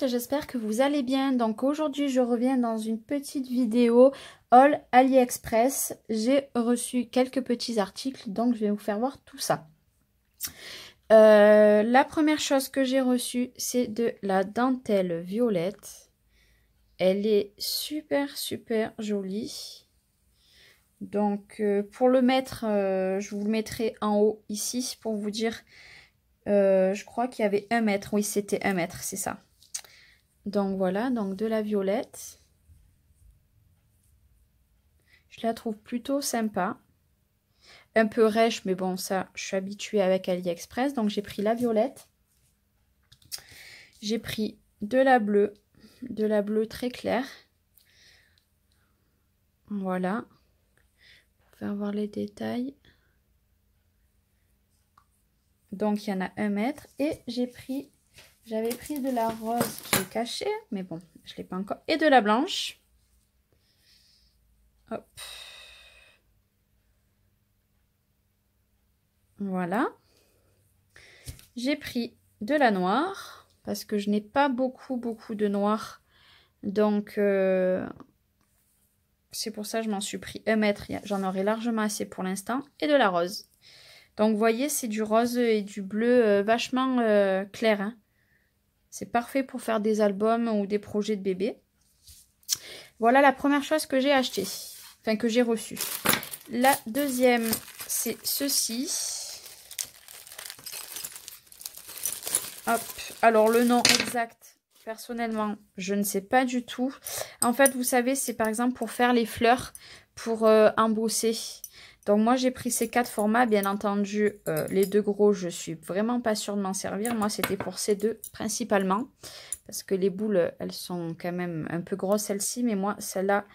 tous, j'espère que vous allez bien. Donc aujourd'hui je reviens dans une petite vidéo haul AliExpress. J'ai reçu quelques petits articles, donc je vais vous faire voir tout ça. La première chose que j'ai reçue, c'est de la dentelle violette. Elle est super jolie. Donc pour le mettre, je vous le mettrai en haut ici pour vous dire. Je crois qu'il y avait 1 mètre. Oui, c'était 1 mètre, c'est ça. Donc voilà, donc de la violette. Je la trouve plutôt sympa. Un peu rêche, mais bon, ça, je suis habituée avec AliExpress. Donc j'ai pris la violette. J'ai pris de la bleue très claire. Voilà. Pour faire voir les détails. Donc il y en a 1 mètre. Et j'avais pris de la rose qui est cachée, mais bon, je ne l'ai pas encore. Et de la blanche. Hop. Voilà. J'ai pris de la noire, parce que je n'ai pas beaucoup de noir. Donc, c'est pour ça que je m'en suis pris 1 mètre. J'en aurai largement assez pour l'instant. Et de la rose. Donc, vous voyez, c'est du rose et du bleu vachement clair. Hein. C'est parfait pour faire des albums ou des projets de bébé. Voilà la première chose que j'ai acheté. Enfin, que j'ai reçue. La deuxième, c'est ceci. Hop. Alors, le nom exact, personnellement, je ne sais pas du tout. En fait, vous savez, c'est par exemple pour faire les fleurs, pour embosser. Donc moi j'ai pris ces 4 formats, bien entendu les 2 gros je suis vraiment pas sûre de m'en servir, moi c'était pour ces 2 principalement, parce que les boules elles sont quand même un peu grosses celles-ci, mais moi celles-là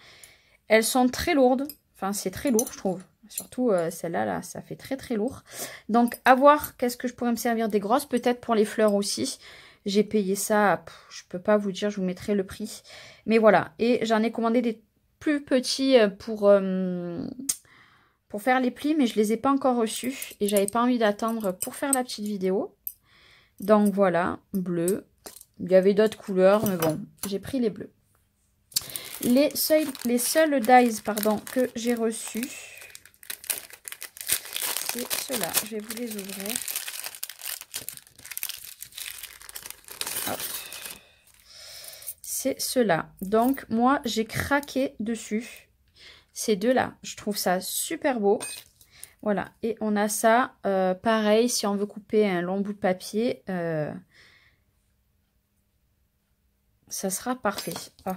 elles sont très lourdes, enfin c'est très lourd je trouve, surtout celle-là là, ça fait très lourd, donc à voir qu'est-ce que je pourrais me servir des grosses, peut-être pour les fleurs aussi, j'ai payé ça, je peux pas vous dire, je vous mettrai le prix, mais voilà, et j'en ai commandé des plus petits pour faire les plis, mais je les ai pas encore reçus et j'avais pas envie d'attendre pour faire la petite vidéo. Donc voilà, bleu. Il y avait d'autres couleurs, mais bon, j'ai pris les bleus. Les seuls dies pardon, que j'ai reçus, c'est ceux-là. Je vais vous les ouvrir. C'est ceux-là. Donc moi, j'ai craqué dessus. Ces deux-là, je trouve ça super beau. Voilà, et on a ça, pareil, si on veut couper un long bout de papier, ça sera parfait. Oh.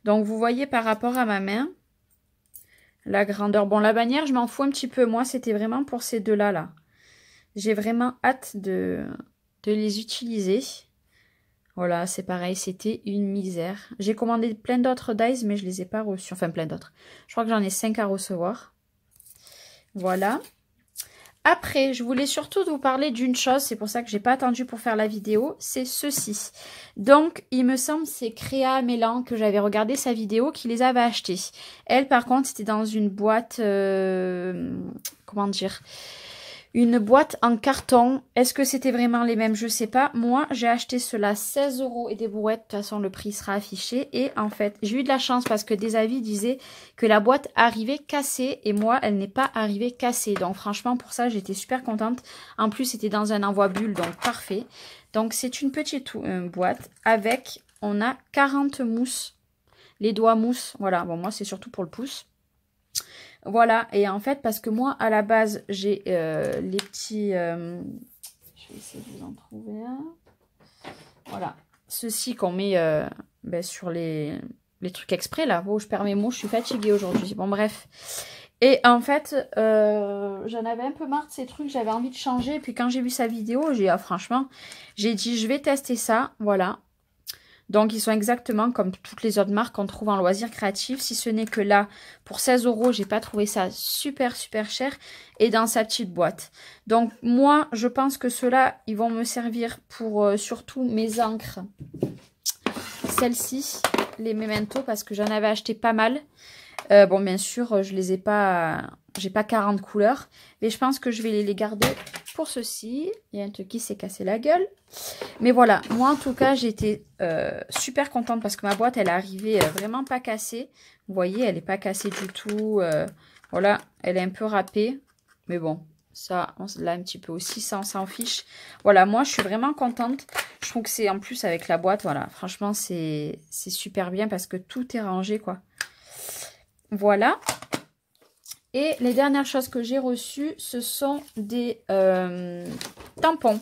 Donc, vous voyez par rapport à ma main, la grandeur. Bon, la bannière, je m'en fous un petit peu. Moi, c'était vraiment pour ces deux-là. Là. J'ai vraiment hâte de les utiliser. Voilà, c'est pareil, c'était une misère. J'ai commandé plein d'autres dies, mais je ne les ai pas reçus. Enfin, plein d'autres. Je crois que j'en ai 5 à recevoir. Voilà. Après, je voulais surtout vous parler d'une chose, c'est pour ça que j'ai pas attendu pour faire la vidéo, c'est ceci. Donc, il me semble c'est Créa Mélan que j'avais regardé sa vidéo qui les avait achetés. Elle, par contre, c'était dans une boîte, comment dire, une boîte en carton. Est-ce que c'était vraiment les mêmes? Je sais pas. Moi, j'ai acheté cela 16 € et des brouettes. De toute façon, le prix sera affiché. Et en fait, j'ai eu de la chance parce que des avis disaient que la boîte arrivait cassée. Et moi, elle n'est pas arrivée cassée. Donc franchement, pour ça, j'étais super contente. En plus, c'était dans un envoi bulle, donc parfait. Donc c'est une petite boîte avec, on a 40 mousses. Les doigts mousse. Voilà, bon, moi, c'est surtout pour le pouce. Voilà, et en fait, parce que moi, à la base, j'ai les petits... je vais essayer de vous en trouver un. Voilà, ceux-ci qu'on met sur les trucs exprès, là. Oh, je perds mes mots, je suis fatiguée aujourd'hui. Bon, bref. Et en fait, j'en avais un peu marre de ces trucs, j'avais envie de changer. Et puis quand j'ai vu sa vidéo, j'ai franchement, j'ai dit, je vais tester ça, voilà. Donc, ils sont exactement comme toutes les autres marques qu'on trouve en loisirs créatifs. Si ce n'est que là, pour 16 €, j'ai pas trouvé ça super cher. Et dans sa petite boîte. Donc, moi, je pense que ceux-là, ils vont me servir pour surtout mes encres. Celles-ci, les Memento, parce que j'en avais acheté pas mal. Bon, bien sûr, je les ai pas... J'ai pas 40 couleurs. Mais je pense que je vais les garder pour ceci. Il y a un truc qui s'est cassé la gueule. Mais voilà, moi en tout cas, j'étais super contente parce que ma boîte, elle est arrivée vraiment pas cassée. Vous voyez, elle n'est pas cassée du tout. Voilà, elle est un peu râpée. Mais bon, ça, on l'a un petit peu aussi, ça, on s'en fiche. Voilà, moi, je suis vraiment contente. Je trouve que c'est en plus avec la boîte, voilà. Franchement, c'est super bien parce que tout est rangé, quoi. Voilà. Et les dernières choses que j'ai reçues, ce sont des tampons.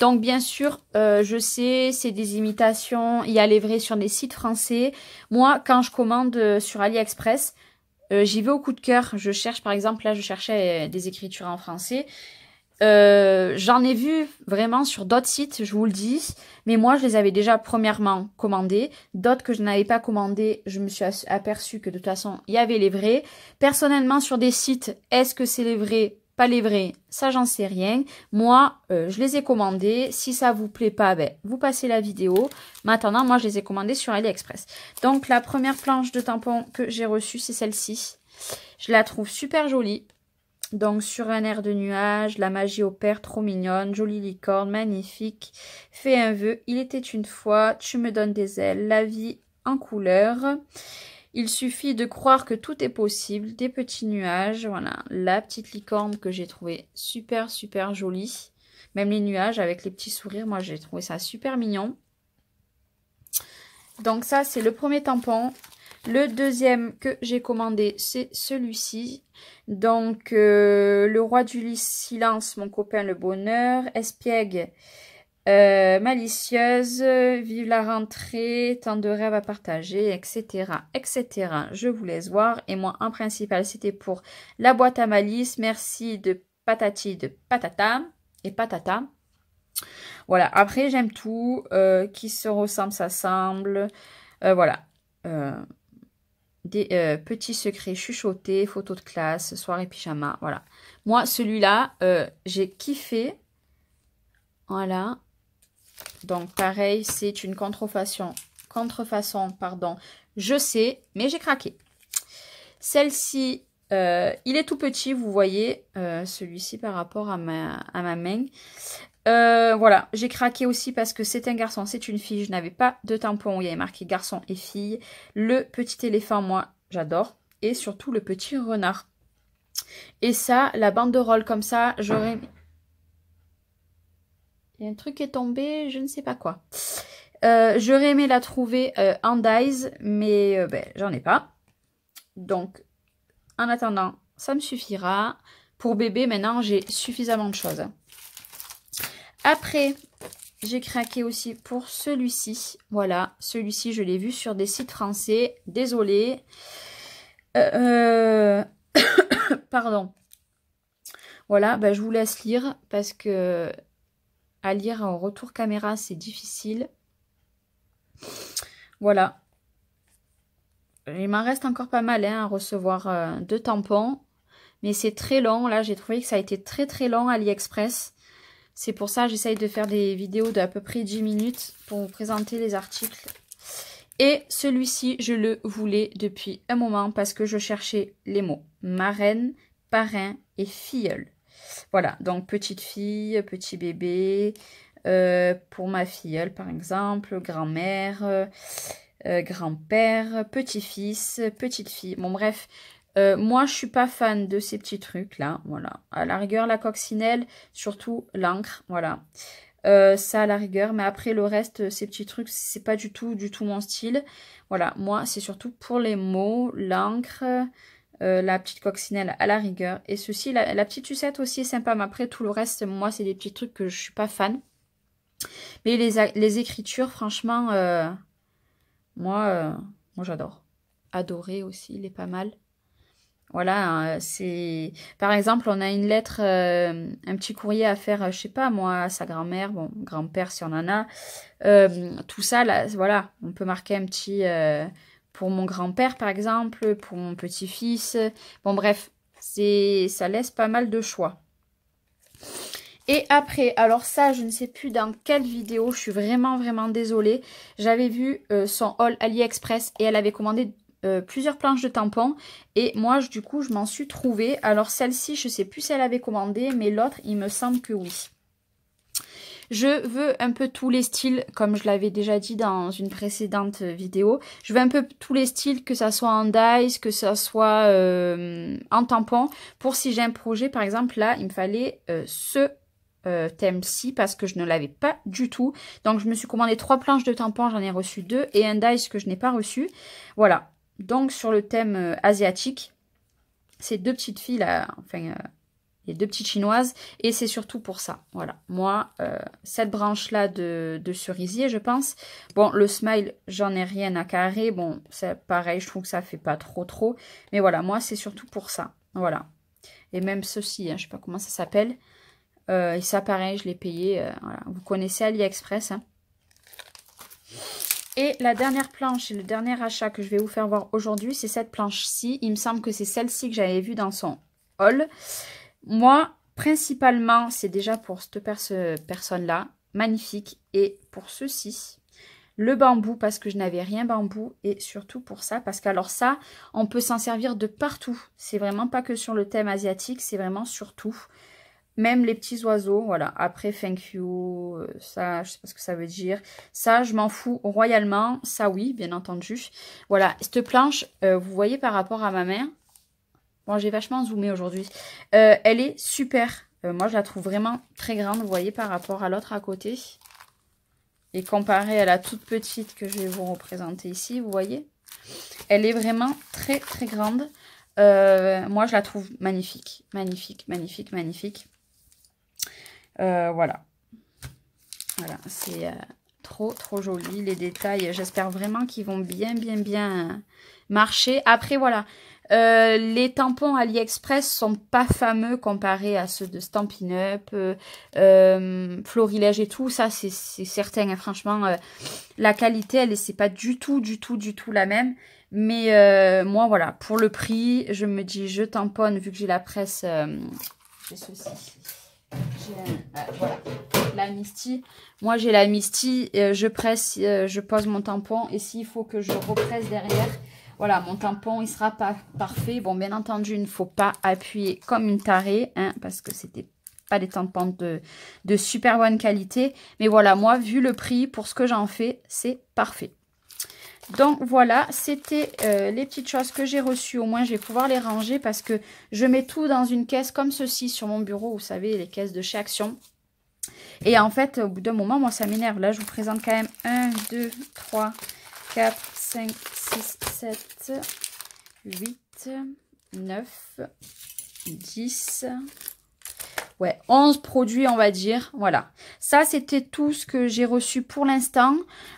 Donc, bien sûr, je sais, c'est des imitations. Il y a les vrais sur des sites français. Moi, quand je commande sur AliExpress, j'y vais au coup de cœur. Je cherche, par exemple, là, je cherchais des écritures en français. J'en ai vu vraiment sur d'autres sites, je vous le dis. Mais moi, je les avais déjà premièrement commandés. D'autres que je n'avais pas commandés, je me suis aperçue que de toute façon, il y avait les vrais. Personnellement, sur des sites, est-ce que c'est les vrais? Pas les vrais, ça j'en sais rien. Moi, je les ai commandés. Si ça vous plaît pas, ben, vous passez la vidéo. Maintenant, moi, je les ai commandés sur AliExpress. Donc, la première planche de tampons que j'ai reçue, c'est celle-ci. Je la trouve super jolie. Donc, sur un air de nuage, la magie opère, trop mignonne, jolie licorne, magnifique. Fais un vœu, il était une fois, tu me donnes des ailes, la vie en couleur. Il suffit de croire que tout est possible. Des petits nuages. Voilà, la petite licorne que j'ai trouvée super, super jolie. Même les nuages avec les petits sourires. Moi, j'ai trouvé ça super mignon. Donc ça, c'est le premier tampon. Le deuxième que j'ai commandé, c'est celui-ci. Donc, le roi du silence, mon copain le bonheur. Espiègle. Malicieuse, vive la rentrée, tant de rêves à partager, etc., etc. Je vous laisse voir. Et moi, en principal, c'était pour la boîte à malice. Merci de patati de patata et patata. Voilà. Après, j'aime tout. Qui se ressemble, s'assemble. Voilà. Des petits secrets chuchotés, photos de classe, soirée pyjama. Voilà. Moi, celui-là, j'ai kiffé. Voilà. Donc, pareil, c'est une contrefaçon, pardon, je sais, mais j'ai craqué. Celle-ci, il est tout petit, vous voyez, celui-ci par rapport à ma main. Voilà, j'ai craqué aussi parce que c'est un garçon, c'est une fille. Je n'avais pas de tampon où il y avait marqué garçon et fille. Le petit éléphant, moi, j'adore. Et surtout le petit renard. Et ça, la banderole comme ça, j'aurais... Il y a un truc qui est tombé, je ne sais pas quoi. J'aurais aimé la trouver en dies, mais ben, j'en ai pas. Donc, en attendant, ça me suffira. Pour bébé, maintenant, j'ai suffisamment de choses. Après, j'ai craqué aussi pour celui-ci. Voilà, celui-ci, je l'ai vu sur des sites français. Désolée. Pardon. Voilà, ben, je vous laisse lire parce que... À lire en retour caméra, c'est difficile. Voilà. Il m'en reste encore pas mal hein, à recevoir 2 tampons. Mais c'est très long. Là, j'ai trouvé que ça a été très très long à AliExpress. C'est pour ça que j'essaye de faire des vidéos d'à peu près 10 minutes pour vous présenter les articles. Et celui-ci, je le voulais depuis un moment parce que je cherchais les mots. Marraine, parrain et filleule. Voilà, donc petite fille, petit bébé, pour ma filleule par exemple, grand-mère, grand-père, petit-fils, petite fille. Bon bref, moi je suis pas fan de ces petits trucs là, voilà. À la rigueur la coccinelle, surtout l'encre, voilà. Ça à la rigueur, mais après le reste, ces petits trucs, c'est pas du tout mon style. Voilà, moi c'est surtout pour les mots, l'encre... la petite coccinelle à la rigueur. Et ceci, la petite sucette aussi est sympa. Mais après, tout le reste, moi, c'est des petits trucs que je suis pas fan. Mais les écritures, franchement, moi j'adore. Adoré aussi, il est pas mal. Voilà, c'est... Par exemple, on a une lettre, un petit courrier à faire, je sais pas, moi, à sa grand-mère, bon, grand-père si on en a. Tout ça, là, voilà, on peut marquer un petit... pour mon grand-père, par exemple, pour mon petit-fils. Bon, bref, ça laisse pas mal de choix. Et après, alors ça, je ne sais plus dans quelle vidéo, je suis vraiment, vraiment désolée. J'avais vu son haul AliExpress et elle avait commandé plusieurs planches de tampons. Et moi, du coup, je m'en suis trouvée. Alors, celle-ci, je sais plus si elle avait commandé, mais l'autre, il me semble que oui. Je veux un peu tous les styles, comme je l'avais déjà dit dans une précédente vidéo. Je veux un peu tous les styles, que ça soit en dies, que ça soit en tampon. Pour si j'ai un projet, par exemple, là, il me fallait ce thème-ci parce que je ne l'avais pas du tout. Donc, je me suis commandé 3 planches de tampons, j'en ai reçu 2 et un dies que je n'ai pas reçu. Voilà. Donc, sur le thème asiatique, ces 2 petites filles là, enfin... les 2 petites chinoises, et c'est surtout pour ça. Voilà, moi, cette branche-là de cerisier, je pense. Bon, le smile, j'en ai rien à carrer. Bon, c'est pareil, je trouve que ça fait pas trop. Mais voilà, moi, c'est surtout pour ça. Voilà. Et même ceci, hein, je sais pas comment ça s'appelle. Et ça, pareil, je l'ai payé. Voilà. Vous connaissez AliExpress. Hein. Et la dernière planche et le dernier achat que je vais vous faire voir aujourd'hui, c'est cette planche-ci. Il me semble que c'est celle-ci que j'avais vue dans son haul. Moi, principalement, c'est déjà pour cette personne-là, magnifique. Et pour ceci, le bambou, parce que je n'avais rien bambou. Et surtout pour ça, parce qu'alors ça, on peut s'en servir de partout. C'est vraiment pas que sur le thème asiatique, c'est vraiment sur tout. Même les petits oiseaux, voilà. Après, thank you, ça, je sais pas ce que ça veut dire. Ça, je m'en fous royalement. Ça, oui, bien entendu. Voilà, cette planche, vous voyez par rapport à ma main. Bon, j'ai vachement zoomé aujourd'hui. Elle est super. Moi, je la trouve vraiment très grande, vous voyez, par rapport à l'autre à côté. Et comparée à la toute petite que je vais vous représenter ici, vous voyez. Elle est vraiment très grande. Moi, je la trouve magnifique. Magnifique. Voilà. Voilà, c'est trop joli. Les détails, j'espère vraiment qu'ils vont bien marcher. Après, voilà. Les tampons AliExpress sont pas fameux comparés à ceux de Stampin' Up, Florilège et tout. Ça, c'est certain. Hein, franchement, la qualité, c'est pas du tout la même. Mais moi, voilà, pour le prix, je me dis, je tamponne vu que j'ai la presse. J'ai ceci. Voilà, la Misty. Moi, j'ai la Misty. Je presse, je pose mon tampon. Et s'il faut que je represse derrière... Voilà, mon tampon, il sera pas parfait. Bon, bien entendu, il ne faut pas appuyer comme une tarée, hein, parce que c'était pas des tampons de super bonne qualité. Mais voilà, moi, vu le prix, pour ce que j'en fais, c'est parfait. Donc, voilà, c'était les petites choses que j'ai reçues. Au moins, je vais pouvoir les ranger parce que je mets tout dans une caisse comme ceci sur mon bureau. Vous savez, les caisses de chez Action. Et en fait, au bout d'un moment, moi, ça m'énerve. Là, je vous présente quand même 1, 2, 3, 4, 5, 6, 7, 8, 9, 10, ouais, 11 produits, on va dire. Voilà. Ça, c'était tout ce que j'ai reçu pour l'instant.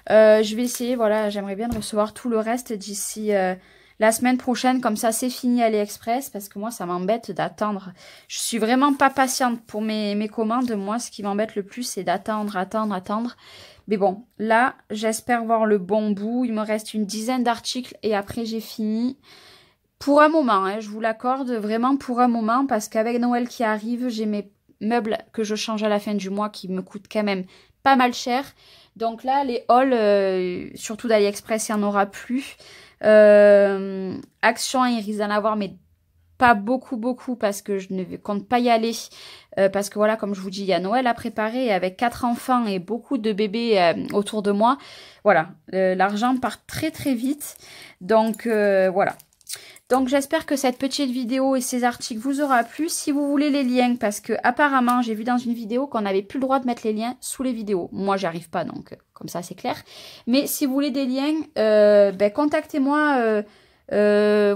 Je vais essayer, voilà, j'aimerais bien recevoir tout le reste d'ici la semaine prochaine. Comme ça, c'est fini AliExpress parce que moi, ça m'embête d'attendre. Je suis vraiment pas patiente pour mes commandes. Moi, ce qui m'embête le plus, c'est d'attendre. Mais bon, là, j'espère voir le bon bout. Il me reste une dizaine d'articles et après, j'ai fini. Pour un moment, hein, je vous l'accorde, vraiment pour un moment, parce qu'avec Noël qui arrive, j'ai mes meubles que je change à la fin du mois qui me coûtent quand même pas mal cher. Donc là, les hauls, surtout d'AliExpress, il n'y en aura plus. Action, il risque d'en avoir, mais pas beaucoup parce que je ne compte pas y aller. Parce que voilà, comme je vous dis, il y a Noël à préparer avec 4 enfants et beaucoup de bébés autour de moi. Voilà, l'argent part très vite. Donc voilà. Donc j'espère que cette petite vidéo et ces articles vous aura plu. Si vous voulez les liens, parce que apparemment j'ai vu dans une vidéo qu'on n'avait plus le droit de mettre les liens sous les vidéos. Moi j'y arrive pas, donc comme ça c'est clair. Mais si vous voulez des liens, contactez-moi. Vous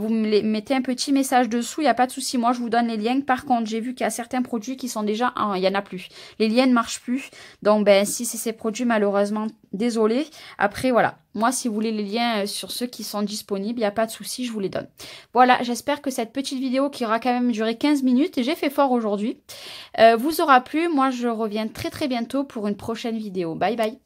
me mettez un petit message dessous, il n'y a pas de souci, moi je vous donne les liens. Par contre, j'ai vu qu'il y a certains produits qui sont déjà... Ah, il n'y en a plus. Les liens ne marchent plus. Donc, si c'est ces produits, malheureusement, désolé. Après, voilà. Moi, si vous voulez les liens sur ceux qui sont disponibles, il n'y a pas de souci, je vous les donne. Voilà, j'espère que cette petite vidéo qui aura quand même duré 15 minutes, et j'ai fait fort aujourd'hui, vous aura plu. Moi, je reviens très bientôt pour une prochaine vidéo. Bye bye.